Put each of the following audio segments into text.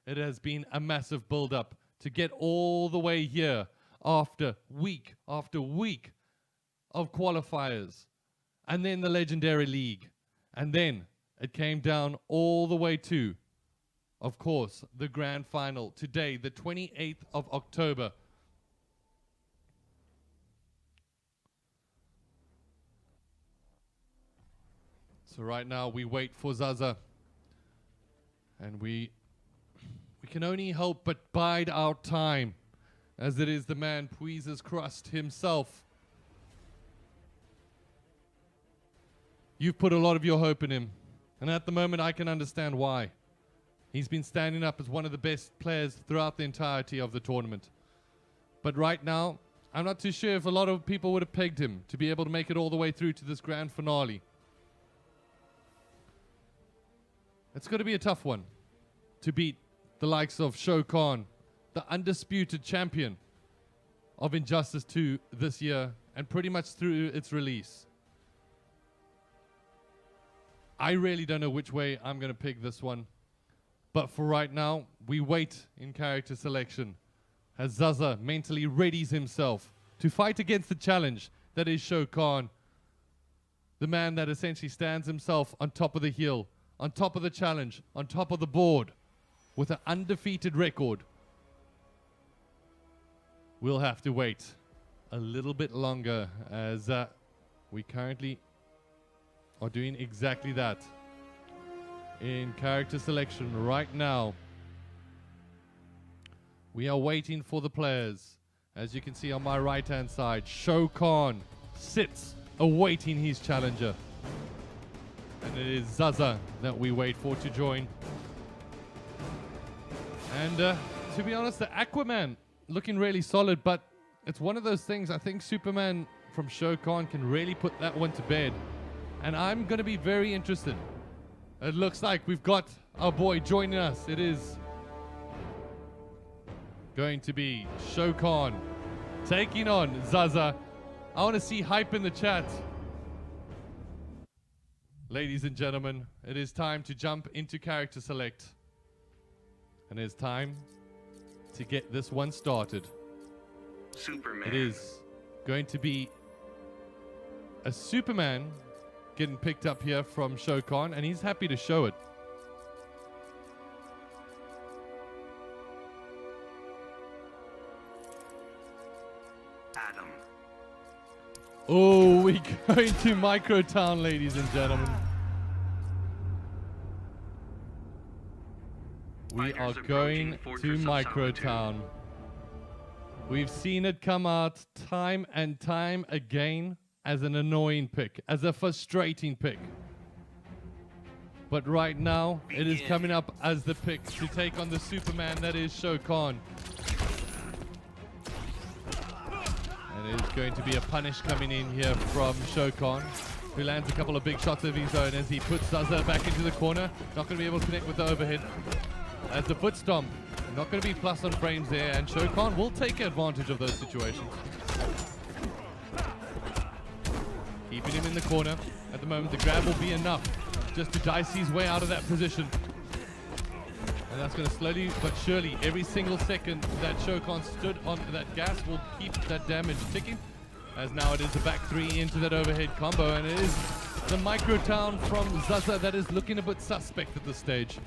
it has been a massive build-up to get all the way here after week of qualifiers. And then the Legendary League. And then it came down all the way to, of course, the grand final today, the 28th of October. So right now we wait for Zaza. And we can only hope but bide our time, as it is the man Puiza's crust himself. You've put a lot of your hope in him, and at the moment I can understand why. He's been standing up as one of the best players throughout the entirety of the tournament. But right now, I'm not too sure if a lot of people would have pegged him to be able to make it all the way through to this grand finale. It's going to be a tough one to beat the likes of Sho Khan, the undisputed champion of Injustice 2 this year, and pretty much through its release. I really don't know which way I'm going to pick this one. But for right now, we wait in character selection as Zaza mentally readies himself to fight against the challenge that is Sho Khan, the man that essentially stands himself on top of the hill, on top of the challenge, on top of the board, with an undefeated record. We'll have to wait a little bit longer, as we currently are doing exactly that in character selection right now. We are waiting for the players. As you can see on my right hand side, Sho Khan sits awaiting his challenger. And it is Zaza that we wait for to join. And to be honest, the Aquaman looking really solid, but it's one of those things I think Superman from Sho Khan can really put that one to bed. And I'm going to be very interested. It looks like we've got our boy joining us. It is going to be Sho Khan taking on Zaza. I want to see hype in the chat. Ladies and gentlemen, it is time to jump into character select. And it's time to get this one started. Superman. It is going to be a Superman getting picked up here from Sho Khan, and he's happy to show it. Adam. Oh, we're going to Microtown, ladies and gentlemen. We are going to Microtown. We've seen it come out time and time again as an annoying pick, as a frustrating pick. But right now, it is coming up as the pick to take on the Superman that is Sho Khan. And it is going to be a punish coming in here from Sho Khan, who lands a couple of big shots of his own as he puts Zaza back into the corner. Not going to be able to connect with the overhead. As the foot stomp, not going to be plus on frames there, and Sho Khan will take advantage of those situations. Keeping him in the corner. At the moment, the grab will be enough just to dice his way out of that position. And that's going to slowly but surely, every single second that Sho Khan stood on that gas will keep that damage ticking. As now it is the back three into that overhead combo, and it is the Microtown from Zaza that is looking a bit suspect at this stage.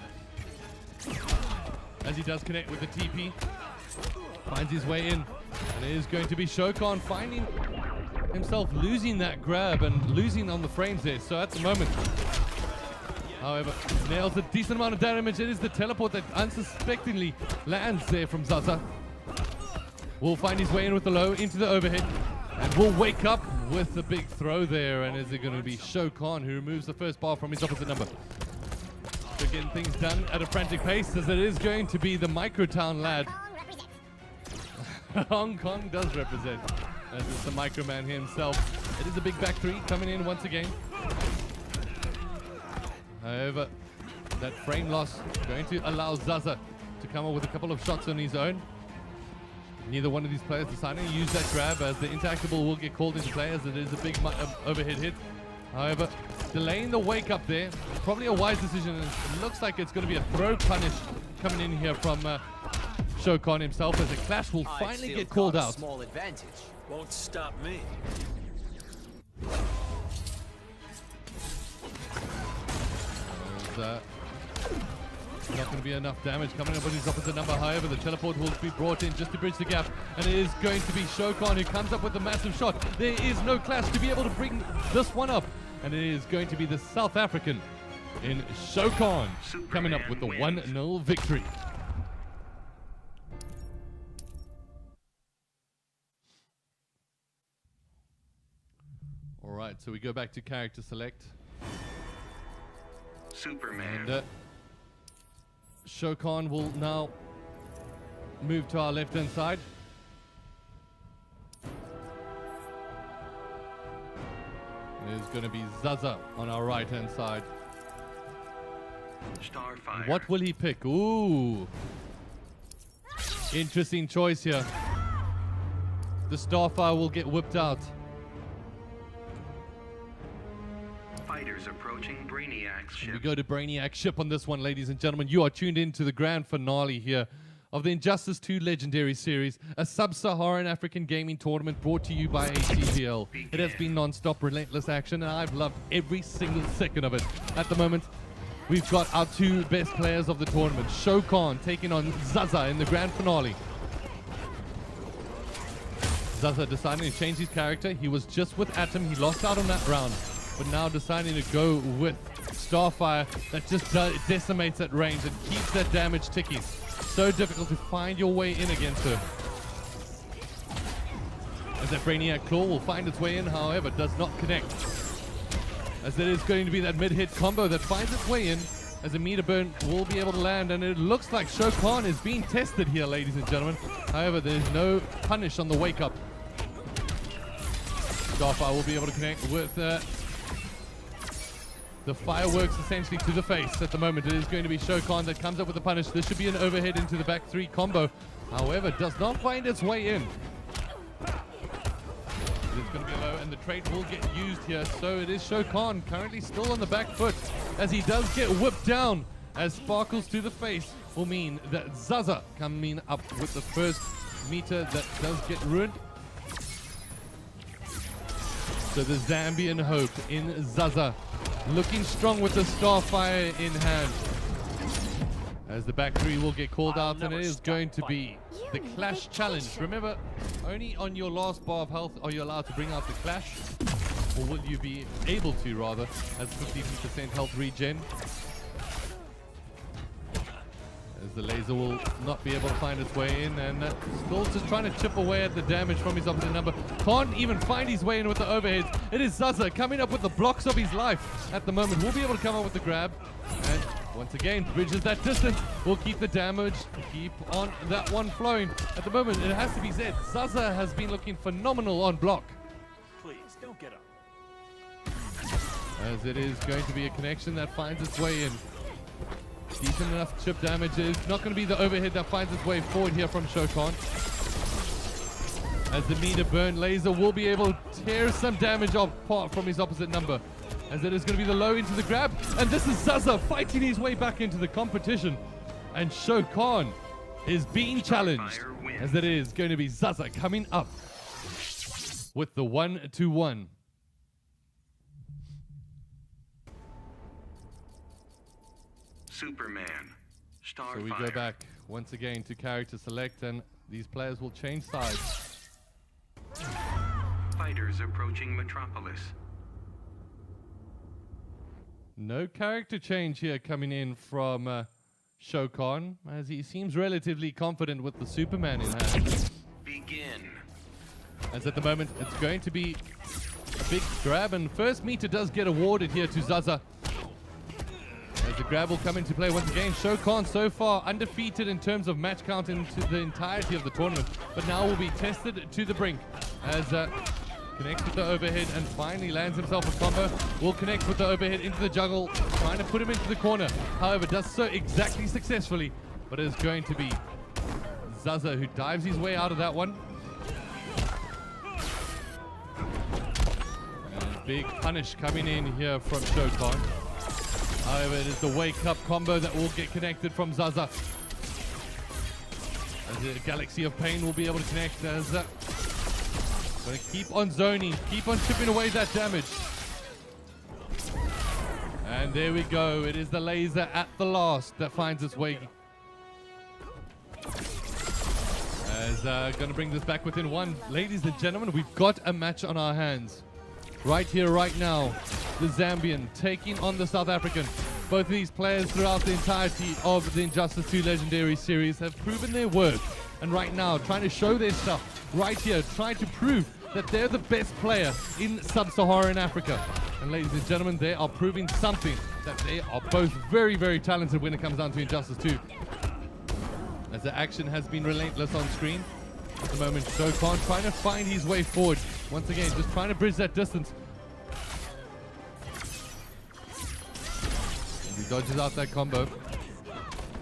As he does connect with the TP, finds his way in, and it is going to be Sho Khan finding himself losing that grab and losing on the frames there. So at the moment, however, nails a decent amount of damage. It is the teleport that unsuspectingly lands there from Zaza. Will find his way in with the low into the overhead, and will wake up with the big throw there. And is it going to be Sho Khan who removes the first bar from his opposite number? So getting things done at a frantic pace, as it is going to be the Microtown lad. Hong Kong does represent, as it's the Microman himself. It is a big back three coming in once again. However, that frame loss going to allow Zaza to come up with a couple of shots on his own. Neither one of these players deciding to use that grab, as the interactable will get called into play, as it is a big overhead hit. However, delaying the wake up there, probably a wise decision. It looks like it's going to be a throw punish coming in here from Sho Khan himself, as a clash will finally get called out. Small advantage. Won't stop me. Not going to be enough damage coming up with his opposite number. However, the teleport will be brought in just to bridge the gap, and it is going to be Sho Khan who comes up with the massive shot. There is no clash to be able to bring this one up, and it is going to be the South African in Sho Khan coming up with the 1-0 victory. All right, so we go back to character select. Superman. And Sho Khan will now move to our left-hand side. There's going to be Zaza on our right-hand side. Starfire. What will he pick? Ooh. Interesting choice here. The Starfire will get whipped out. Fighters approaching Brainiac's ship. We go to Brainiac's ship on this one, ladies and gentlemen. You are tuned in to the grand finale here of the Injustice 2 Legendary Series, a sub-Saharan African gaming tournament brought to you by ACGL. It has been non-stop, relentless action, and I've loved every single second of it. At the moment, we've got our two best players of the tournament, Sho Khan taking on Zaza in the grand finale. Zaza deciding to change his character. He was just with Atom. He lost out on that round, but now deciding to go with Starfire that just decimates that range and keeps that damage ticking. So difficult to find your way in against her. As that Brainiac Claw will find its way in, however, does not connect. As there is going to be that mid-hit combo that finds its way in, as a meter burn will be able to land, and it looks like Sho Khan is being tested here, ladies and gentlemen. However, there's no punish on the wake-up. Starfire will be able to connect with the fireworks essentially to the face. At the moment, it is going to be Sho Khan that comes up with the punish. This should be an overhead into the back three combo. However, does not find its way in. It's going to be low, and the trade will get used here. So it is Sho Khan currently still on the back foot, as he does get whipped down, as sparkles to the face will mean that Zaza coming up with the first meter that does get ruined. So the Zambian hope in Zaza, looking strong with the Starfire in hand. As the back three will get called out, and it is going to be the Clash Challenge. Remember, only on your last bar of health are you allowed to bring out the Clash, or will you be able to, rather, as 50% health regen. As the laser will not be able to find its way in, and still just trying to chip away at the damage from his opposite number. Can't even find his way in with the overheads. It is Zaza coming up with the blocks of his life at the moment. Will be able to come up with the grab, and once again bridges that distance. Will keep the damage, keep on that one flowing. At the moment, it has to be said, Zaza has been looking phenomenal on block. Please, don't get up. As it is going to be a connection that finds its way in. Decent enough chip damage. Is not going to be the overhead that finds its way forward here from Sho Khan. As the meter burn laser will be able to tear some damage apart from his opposite number. As it is going to be the low into the grab. And this is Zaza fighting his way back into the competition. And Sho Khan is being challenged. As it is going to be Zaza coming up with the 1-1. Superman. Starfire. So we go back once again to character select, and these players will change sides. Fighters approaching Metropolis. No character change here coming in from Sho Khan, as he seems relatively confident with the Superman in hand. Begin. As at the moment, it's going to be a big grab, and first meter does get awarded here to Zaza. As the grab will come into play once again. Sho Khan so far undefeated in terms of match count into the entirety of the tournament, but now will be tested to the brink as connects with the overhead and finally lands himself a combo. Will connect with the overhead into the juggle, trying to put him into the corner. However, does so exactly successfully, but it is going to be Zaza who dives his way out of that one. And big punish coming in here from Sho Khan. However, it is the wake-up combo that will get connected from Zaza. As the Galaxy of Pain will be able to connect as going to keep on zoning, keep on chipping away that damage. And there we go. It is the laser at the last that finds its way. As going to bring this back within one. Ladies and gentlemen, we've got a match on our hands. Right here, right now. The Zambian taking on the South African. Both of these players throughout the entirety of the Injustice 2 Legendary Series have proven their worth. And right now, trying to show their stuff right here, trying to prove that they're the best player in Sub-Saharan Africa. And ladies and gentlemen, they are proving something, that they are both very, very talented when it comes down to Injustice 2. As the action has been relentless on screen. At the moment, Sho Khan trying to find his way forward. Once again, just trying to bridge that distance. And he dodges out that combo.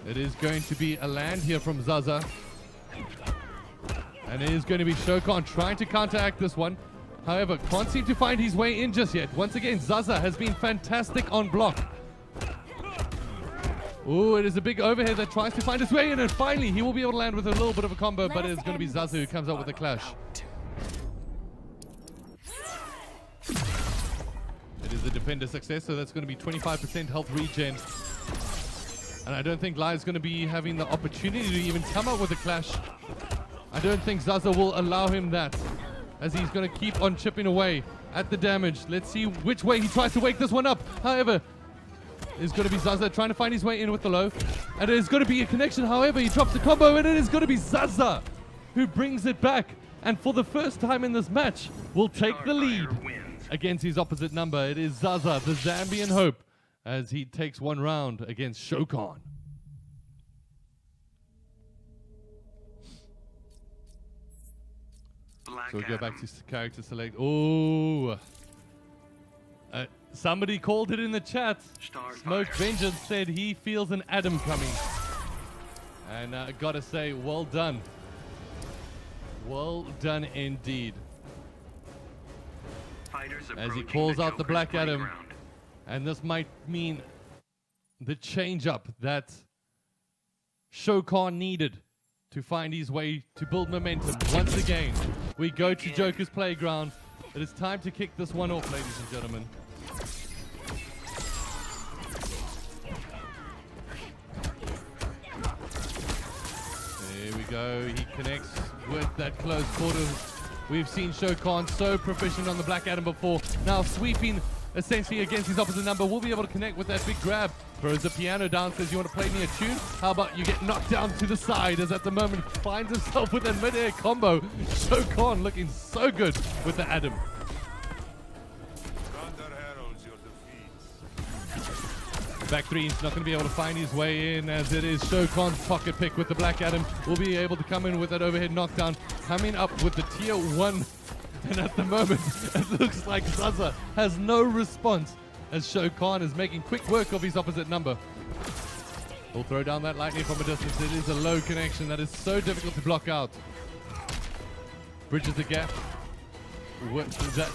It is going to be a land here from Zaza. And it is going to be Sho Khan trying to counteract this one. However, can't seem to find his way in just yet. Once again, Zaza has been fantastic on block. Oh, it is a big overhead that tries to find his way in, and finally he will be able to land with a little bit of a combo, but it is going to be Zaza who comes up with a clash. It is a defender success, so that's going to be 25% health regen. And I don't think Lai is going to be having the opportunity to even come up with a clash. I don't think Zaza will allow him that, as he's going to keep on chipping away at the damage. Let's see which way he tries to wake this one up. However, it's going to be Zaza trying to find his way in with the low. And it is going to be a connection. However, he drops the combo, and it is going to be Zaza who brings it back. And for the first time in this match, will take the lead against his opposite number. It is Zaza, the Zambian Hope, as he takes one round against Sho Khan. So we'll go back to character select. Oh, somebody called it in the chat. Smoke Vengeance said he feels an Adam coming. And I gotta say, well done. Well done indeed. As he calls out the Black Adam. And this might mean the change-up that Sho Khan needed to find his way to build momentum. Once again, we go to Joker's Playground. It is time to kick this one off, ladies and gentlemen. There we go. He connects with that close quarter. We've seen Sho Khan so proficient on the Black Adam before. Now sweeping essentially against his opposite number. We'll be able to connect with that big grab. Throws the piano down, says you want to play me a tune? How about you get knocked down to the side, as at the moment finds himself with a mid-air combo. Sho Khan looking so good with the Adam. Back three, he's not going to be able to find his way in, as it is Sho Khan's pocket pick with the Black Adam. Will be able to come in with that overhead knockdown, coming up with the tier 1. And at the moment, it looks like Zaza has no response, as Sho Khan is making quick work of his opposite number. We'll throw down that lightning from a distance. It is a low connection that is so difficult to block out. Bridges the gap. What is that?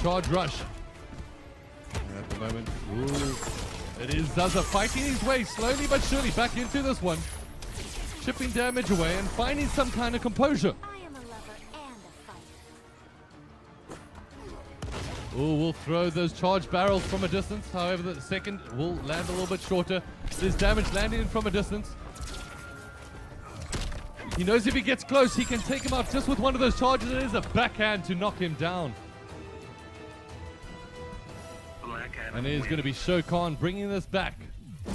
Charge rush. And at the moment, it is Zaza fighting his way slowly but surely back into this one. Chipping damage away and finding some kind of composure. Oh, we'll throw those charge barrels from a distance. However, the second will land a little bit shorter. There's damage landing from a distance. He knows if he gets close, he can take him out just with one of those charges. It is a backhand to knock him down. And it is going to be Sho Khan bringing this back to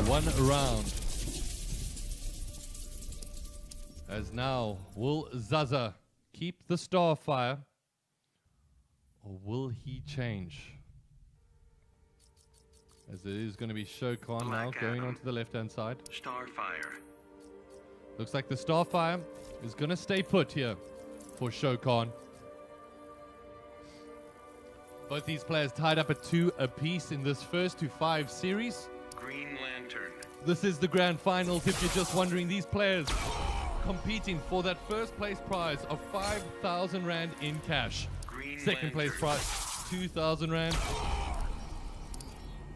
one round. As now, will Zaza keep the Starfire, or will he change? As it is going to be Sho Khan now going onto the left-hand side. Starfire. Looks like the Starfire is going to stay put here for Sho Khan. Both these players tied up at 2 apiece in this first to 5 series. Green Lantern. This is the grand finals, if you're just wondering. These players competing for that first place prize of 5,000 Rand in cash. Green Second place Lantern. prize, 2,000 Rand.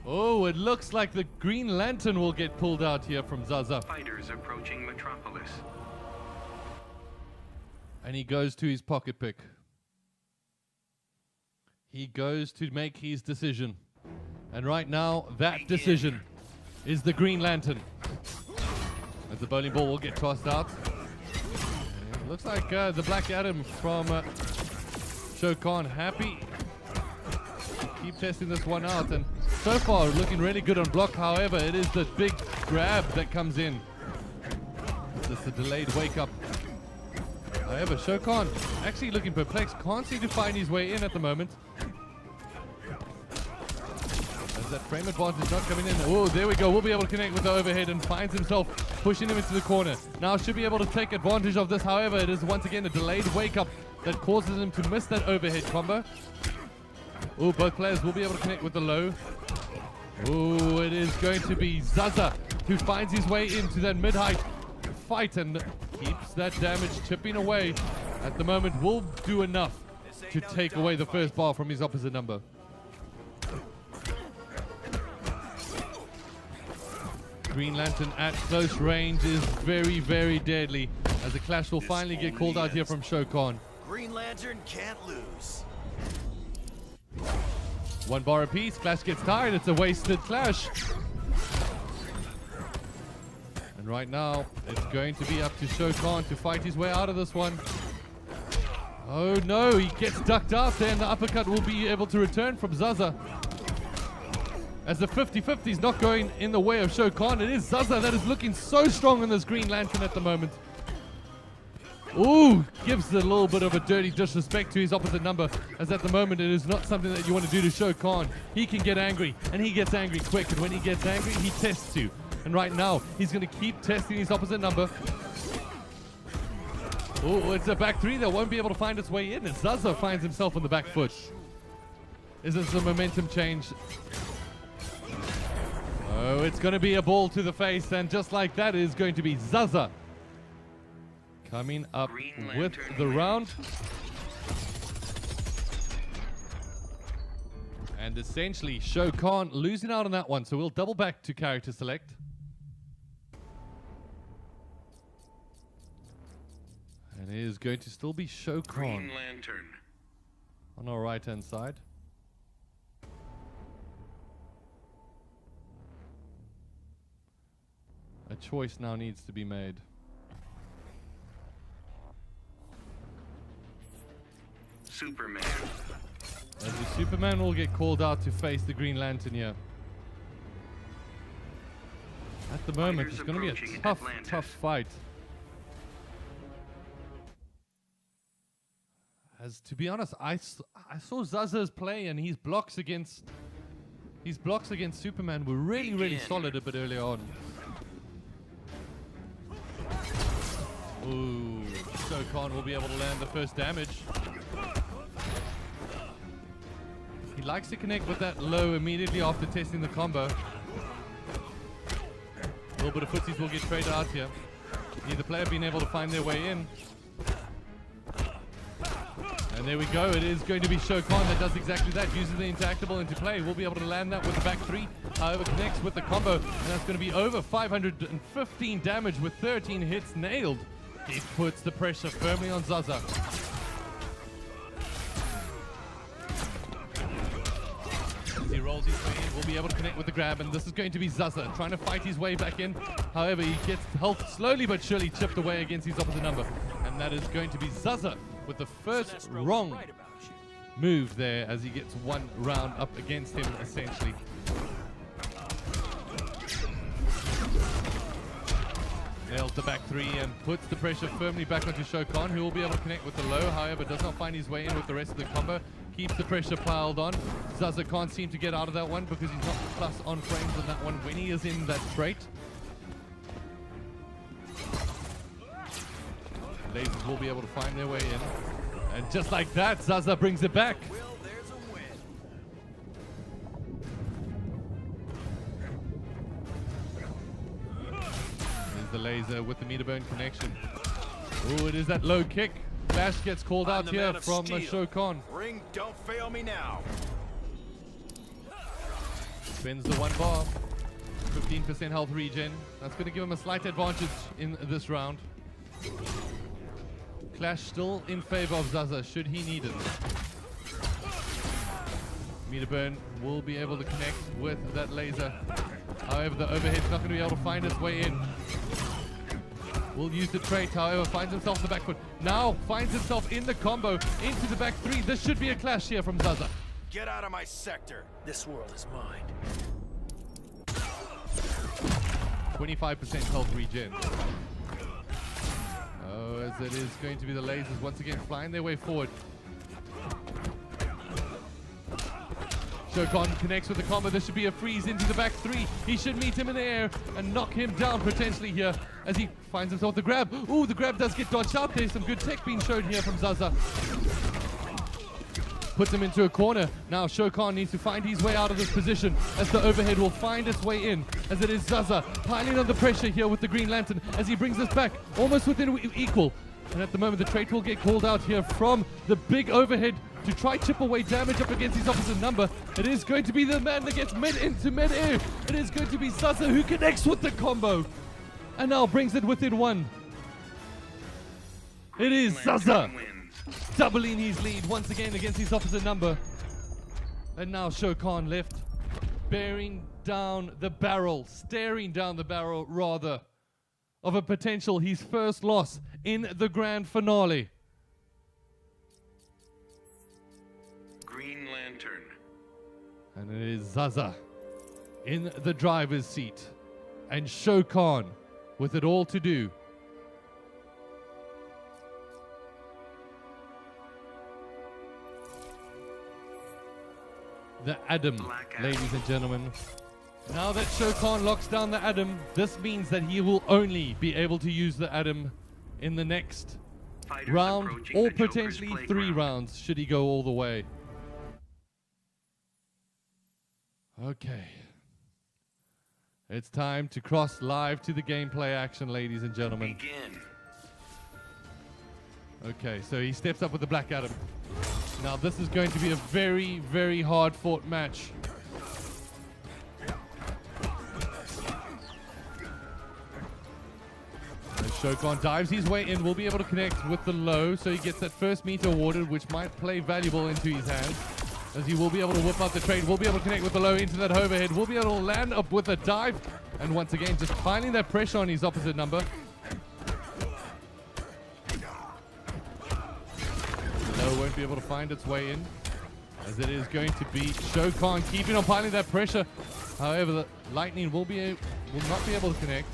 Oh, it looks like the Green Lantern will get pulled out here from Zaza. Fighters approaching Metropolis. And he goes to his pocket pick. He goes to make his decision. And right now, that decision is the Green Lantern. As the bowling ball will get tossed out. And it looks like the Black Adam from Sho Khan happy to keep testing this one out. And so far, looking really good on block. However, it is the big grab that comes in. It's just a delayed wake up. However, Sho Khan actually looking perplexed. Can't seem to find his way in at the moment. As that frame advantage not coming in. Oh, there we go. We'll be able to connect with the overhead and finds himself pushing him into the corner. Now should be able to take advantage of this. However, it is once again a delayed wake up that causes him to miss that overhead combo. Oh, both players will be able to connect with the low. Oh, it is going to be Zaza who finds his way into that mid-height fight and keeps that damage chipping away. At the moment, will do enough to take away the first bar from his opposite number. Green Lantern at close range is very, very deadly. As the clash will finally get called out here from Sho Khan. Green Lantern can't lose. One bar apiece. Clash gets tired. It's a wasted clash. And right now, it's going to be up to Sho Khan to fight his way out of this one. Oh no, he gets ducked out there, and the uppercut will be able to return from Zaza. As the 50-50 is not going in the way of Sho Khan, it is Zaza that is looking so strong in this Green Lantern at the moment. Ooh, gives a little bit of a dirty disrespect to his opposite number, as at the moment it is not something that you want to do to Sho Khan. He can get angry, and he gets angry quick, and when he gets angry, he tests you. And right now, he's going to keep testing his opposite number. Oh, it's a back three that won't be able to find its way in, and Zaza finds himself on the back foot. Is this a momentum change? Oh, it's going to be a ball to the face, and just like that, it is going to be Zaza coming up with the round. And essentially, Sho Khan losing out on that one, so we'll double back to character select. And it is going to still be Sho Khan Green Lantern. on our right-hand side. A choice now needs to be made. Superman. As the Superman will get called out to face the Green Lantern here. At the moment, it's going to be a tough fight. As to be honest, I saw Zaza's play, and his blocks against Superman were really solid a bit earlier on. Ooh, Sho Khan will be able to land the first damage. He likes to connect with that low immediately after testing the combo. A little bit of footsies will get traded out here. Neither player being able to find their way in. And there we go. It is going to be Sho Khan that does exactly that. Uses the interactable into play. We'll be able to land that with the back three. However, connects with the combo. And that's going to be over 515 damage with 13 hits nailed. It puts the pressure firmly on Zaza. As he rolls his way in, we'll be able to connect with the grab, and this is going to be Zaza trying to fight his way back in. However, he gets health slowly but surely chipped away against his opposite number. And that is going to be Zaza with the first wrong move there, as he gets one round up against him, essentially. Nails the back three and puts the pressure firmly back onto Sho Khan, who will be able to connect with the low. However, does not find his way in with the rest of the combo. Keeps the pressure piled on. Zaza can't seem to get out of that one because he's not plus on frames on that one when he is in that trait. Lasers will be able to find their way in. And just like that, Zaza brings it back. The laser with the meter burn connection. Oh, it is that low kick. Flash gets called out here from Sho Khan. Ring, don't fail me now. Spins the one bar. 15% health regen. That's going to give him a slight advantage in this round. Clash still in favor of Zaza, should he need it. Meter burn will be able to connect with that laser. However, the overhead's not going to be able to find its way in. Will use the trait, however, finds himself in the back foot. Now finds himself in the combo into the back three. This should be a clash here from Zaza. Get out of my sector. This world is mine. 25% health regen. Oh, as it is going to be the lasers once again flying their way forward. Sho Khan connects with the combo. This should be a freeze into the back three. He should meet him in the air and knock him down potentially here as he finds himself the grab. Ooh, the grab does get dodged out there. Some good tech being shown here from Zaza. Puts him into a corner. Now Sho Khan needs to find his way out of this position as the overhead will find its way in. As it is Zaza piling on the pressure here with the Green Lantern as he brings us back almost within equal. And at the moment, the trait will get called out here from the big overhead to try chip away damage up against his opposite number. It is going to be the man that gets mid into mid-air. It is going to be Zaza who connects with the combo. And now brings it within one. It is Zaza doubling his lead once again against his opposite number. And now Sho Khan left, staring down the barrel rather, of a potential his first loss in the grand finale. Green Lantern. And it is Zaza in the driver's seat and Sho Khan with it all to do. The Adam, ladies and gentlemen. Now that Sho Khan locks down the Adam, this means that he will only be able to use the Adam in the next Fighters round approaching or the Joker's potentially 3 playground. rounds should he go all the way. Okay. It's time to cross live to the gameplay action, ladies and gentlemen. Begin. Okay, so he steps up with the Black Adam. Now this is going to be a very, very hard fought match. As Sho Khan dives his way in, will be able to connect with the low, so he gets that first meter awarded, which might play valuable into his hands. As he will be able to whip out the trade, will be able to connect with the low into that overhead, will be able to land up with a dive, and once again just finding that pressure on his opposite number. Low won't be able to find its way in, as it is going to be Sho Khan keeping on piling that pressure. However, the lightning will not be able to connect.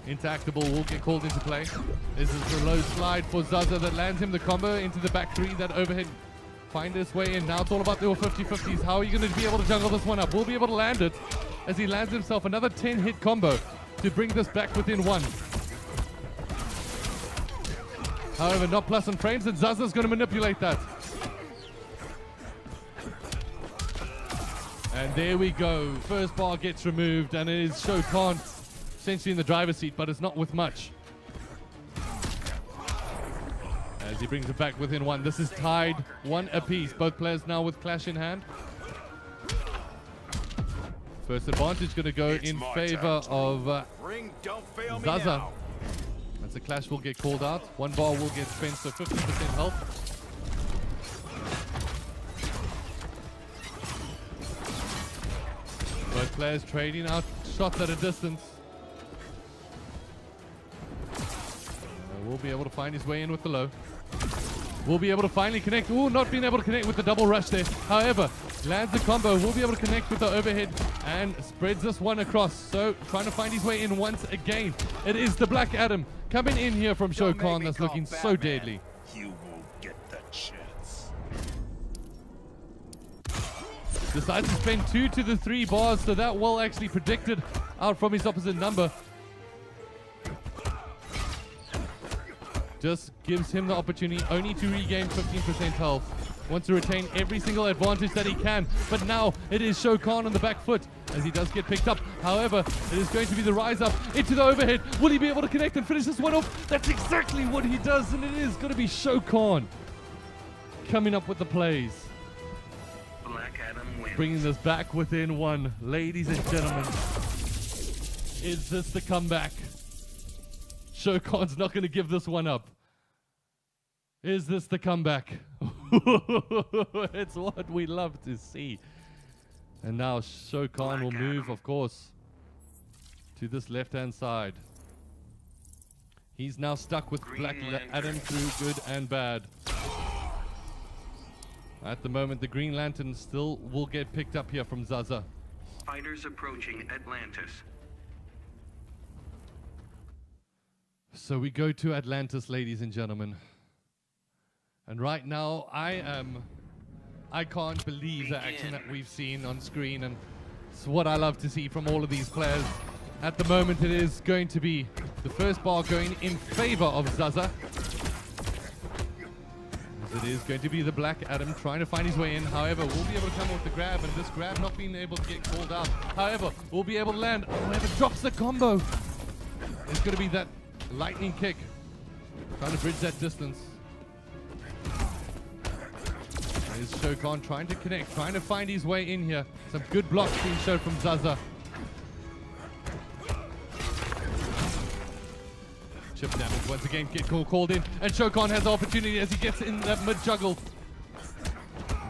Interactable will get called into play. This is the low slide for Zaza that lands him the combo into the back three. That overhead find its way in. Now it's all about the 50-50s. How are you going to be able to jungle this one up? We'll be able to land it as he lands himself another 10-hit combo to bring this back within one. However, not plus on frames, and Zaza's going to manipulate that. And there we go. First bar gets removed, and it is Sho Khan essentially in the driver's seat, but it's not with much. As he brings it back within one. This is tied 1 apiece. Both players now with clash in hand. First advantage going to go in favor of Ring, don't fail me Zaza. now. As the clash will get called out. 1 bar will get spent, so 50% health. Both players trading out shots at a distance. Will be able to find his way in with the low. Will be able to finally connect. Ooh, not being able to connect with the double rush there. However, lands the combo. Will be able to connect with the overhead and spreads this one across. So trying to find his way in once again. It is the Black Adam coming in here from Sho Don't make Khan. me That's call looking so Batman. deadly. You won't get the chance. Decides to spend 2 to the 3 bars, so that well actually predicted out from his opposite number. Just gives him the opportunity only to regain 15% health. Wants to retain every single advantage that he can. But now it is Sho Khan on the back foot as he does get picked up. However, it is going to be the rise up into the overhead. Will he be able to connect and finish this one off? That's exactly what he does, and it is going to be Sho Khan coming up with the plays. Black Adam wins. Bringing this back within one. Ladies and gentlemen, is this the comeback? Sho Khan's not going to give this one up. Is this the comeback? It's what we love to see. And now Sho Khan will move, of course, to this left-hand side. He's now stuck with Black Adam through good and bad. At the moment, the Green Lantern still will get picked up here from Zaza. Fighters approaching Atlantis. So we go to Atlantis, ladies and gentlemen. And right now, I can't believe the action that we've seen on screen, and it's what I love to see from all of these players. At the moment, it is going to be the first bar going in favor of Zaza. As it is going to be the Black Adam trying to find his way in. However, we'll be able to come with the grab, and this grab not being able to get called out. However, we'll be able to land. However, drops the combo. It's going to be that lightning kick. Trying to bridge that distance. There's Sho Khan trying to connect, trying to find his way in here. Some good blocks being shown from Zaza. Chip damage once again, get called in, and Sho Khan has the opportunity as he gets in that mid juggle.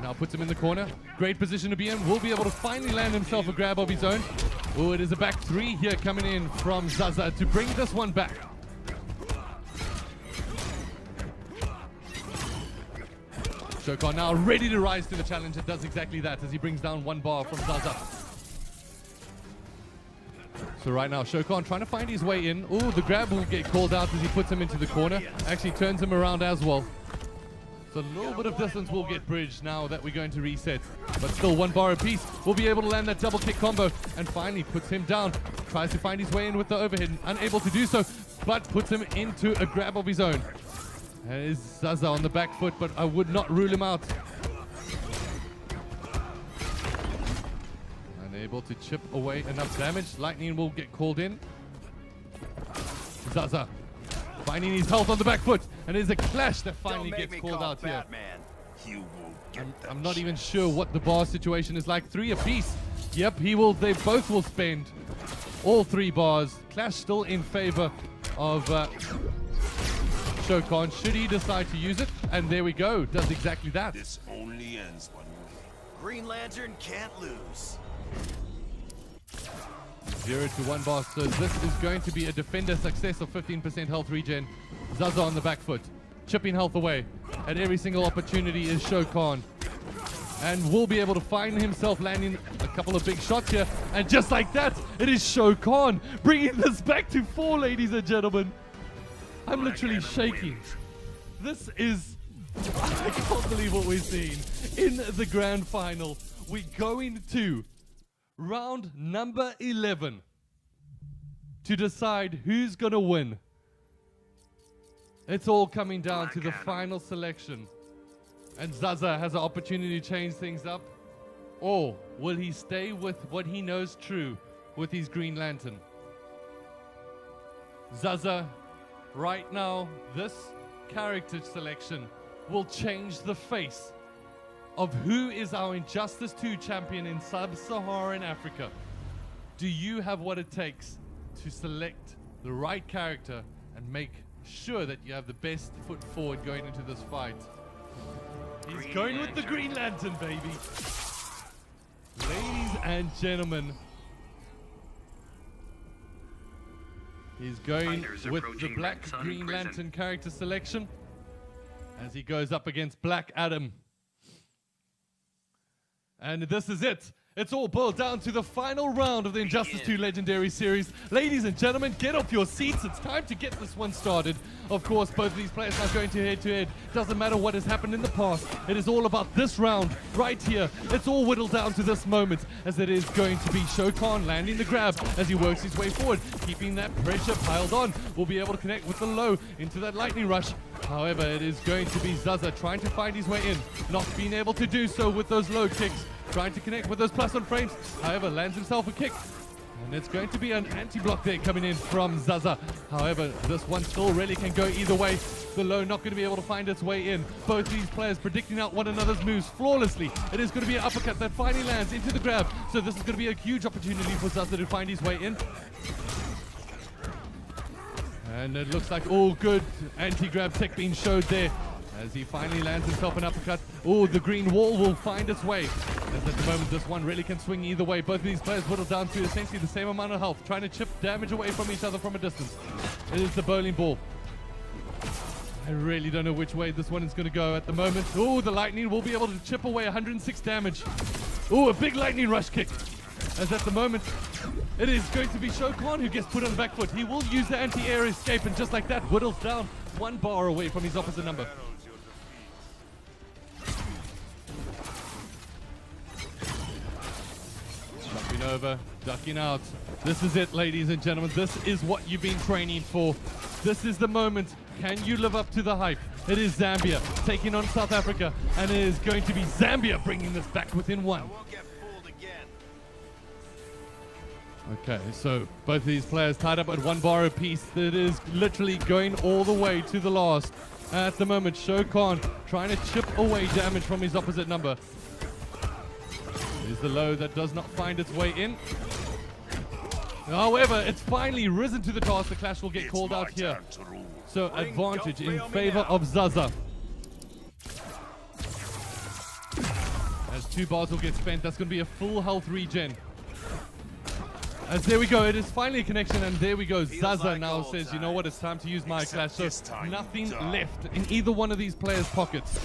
Now puts him in the corner. Great position to be in. Will be able to finally land himself a grab of his own. Oh, it is a back three here coming in from Zaza to bring this one back. Sho Khan now ready to rise to the challenge. It does exactly that as he brings down one bar from Zaza. So right now, Sho Khan trying to find his way in. Oh, the grab will get called out as he puts him into the corner. Actually turns him around as well. So a little bit of distance will get bridged now that we're going to reset. But still one bar apiece. We'll be able to land that double kick combo and finally puts him down. Tries to find his way in with the overhead. Unable to do so, but puts him into a grab of his own. There is Zaza on the back foot, but I would not rule him out. Unable to chip away enough damage. Lightning will get called in. Zaza finding his health on the back foot, and there's a clash that finally gets called out here. You will get I'm not even sure what the bar situation is like. 3 apiece. Yep, they both will spend all 3 bars. Clash still in favor of Sho Khan, should he decide to use it. And there we go, does exactly that. This only ends one way. Green Lantern can't lose. 0 to 1 bar, so this is going to be a defender success of 15% health regen. Zaza on the back foot, chipping health away. At every single opportunity is Sho Khan. And will be able to find himself landing a couple of big shots here. And just like that, it is Sho Khan bringing this back to 4, ladies and gentlemen. I'm literally shaking. This is, I can't believe what we're seeing. In the grand final, we go into round number 11 to decide who's gonna win. It's all coming down to the final selection. And Zaza has an opportunity to change things up. Or will he stay with what he knows true with his Green Lantern? Zaza, right now, this character selection will change the face of who is our Injustice 2 champion in Sub-Saharan Africa. Do you have what it takes to select the right character and make sure that you have the best foot forward going into this fight? He's going with the Green Lantern, baby. Ladies and gentlemen, he's going with the Black Green Lantern character selection as he goes up against Black Adam. And this is it. It's all boiled down to the final round of the Injustice 2 Legendary Series. Ladies and gentlemen, get off your seats. It's time to get this one started. Of course, both of these players are going to head-to-head. Doesn't matter what has happened in the past. It is all about this round right here. It's all whittled down to this moment, as it is going to be Sho Khan landing the grab as he works his way forward, keeping that pressure piled on. Will be able to connect with the low into that lightning rush. However, it is going to be Zaza trying to find his way in, not being able to do so with those low kicks. Trying to connect with those plus on frames, however, lands himself a kick. And it's going to be an anti-block there coming in from Zaza. However, this one still really can go either way. The low not going to be able to find its way in. Both these players predicting out one another's moves flawlessly. It is going to be an uppercut that finally lands into the grab. So this is going to be a huge opportunity for Zaza to find his way in. And it looks like all good anti-grab tech being showed there as he finally lands himself an uppercut. Oh, the green wall will find its way. As at the moment, this one really can swing either way. Both of these players whittle down to essentially the same amount of health, trying to chip damage away from each other from a distance. It is the bowling ball. I really don't know which way this one is going to go at the moment. Oh, the lightning will be able to chip away 106 damage. Oh, a big lightning rush kick. As at the moment, it is going to be Sho Khan who gets put on the back foot. He will use the anti-air escape, and just like that, whittles down 1 bar away from his opposite number. Jumping over, ducking out. This is it, ladies and gentlemen. This is what you've been training for. This is the moment. Can you live up to the hype? It is Zambia taking on South Africa, and it is going to be Zambia bringing this back within 1. Okay, so both of these players tied up at 1 bar apiece. It is literally going all the way to the last. At the moment, Sho Khan trying to chip away damage from his opposite number. Here's the low that does not find its way in. However, it's finally risen to the task. The clash will get called out here. So advantage in favor of Zaza. As 2 bars will get spent, that's going to be a full health regen. As there we go, it is finally a connection, and there we go. Zaza now says, you know what, it's time to use my clash. So nothing left in either one of these players' pockets.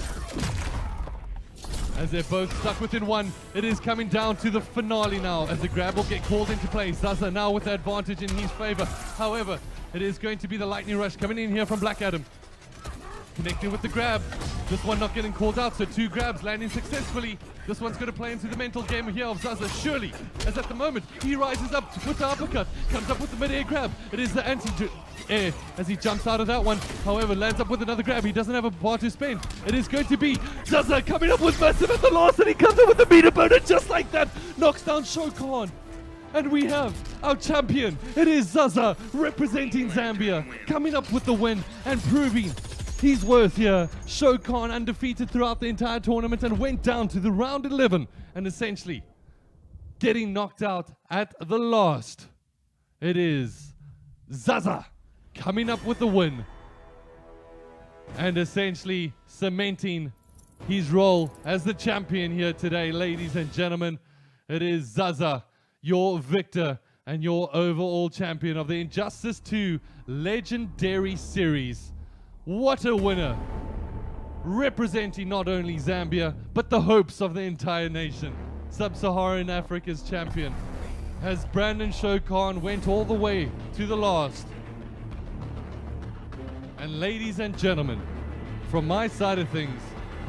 As they're both stuck within 1, it is coming down to the finale now, as the grab will get called into play. Zaza now with the advantage in his favor. However, it is going to be the lightning rush coming in here from Black Adam. Connecting with the grab. This one not getting called out, so 2 grabs landing successfully. This one's going to play into the mental game here of Zaza, surely. As at the moment, he rises up with the uppercut, comes up with the mid-air grab. It is the anti-air as he jumps out of that one. However, lands up with another grab. He doesn't have a bar to spend. It is going to be Zaza coming up with massive at the last, and he comes up with the meter burner just like that. Knocks down Sho Khan. And we have our champion. It is Zaza representing Zambia, coming up with the win and proving he's worth here. Sho Khan undefeated throughout the entire tournament and went down to the round 11 and essentially getting knocked out at the last. It is Zaza coming up with the win and essentially cementing his role as the champion here today, ladies and gentlemen. It is Zaza, your victor and your overall champion of the Injustice 2 Legendary Series. What a winner, representing not only Zambia, but the hopes of the entire nation. Sub-Saharan Africa's champion, as Brandon Sho Khan went all the way to the last. And ladies and gentlemen, from my side of things,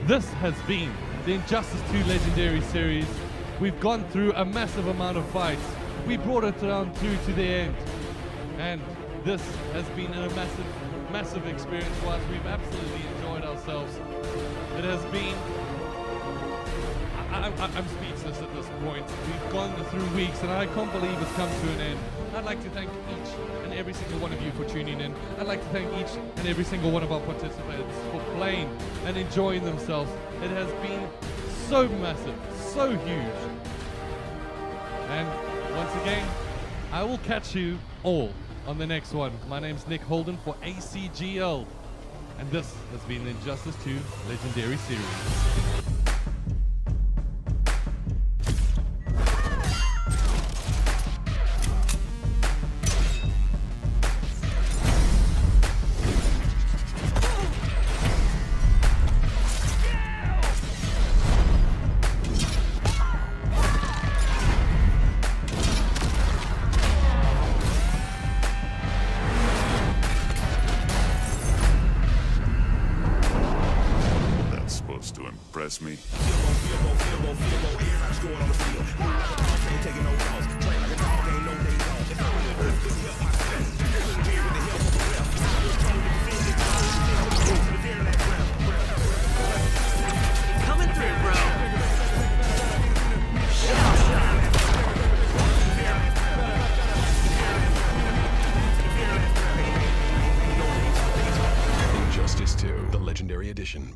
this has been the Injustice 2 Legendary Series. We've gone through a massive amount of fights. We brought it down through to the end. And this has been a massive experience for us. We've absolutely enjoyed ourselves. It has been, I'm speechless at this point. We've gone through weeks and I can't believe it's come to an end. I'd like to thank each and every single one of you for tuning in. I'd like to thank each and every single one of our participants for playing and enjoying themselves. It has been so massive, so huge. And once again, I will catch you all on the next one. My name's Nick Holden for ACGL, and this has been the Injustice 2 Legendary Series. Impress me. Coming through, bro. Injustice 2, the Legendary Edition.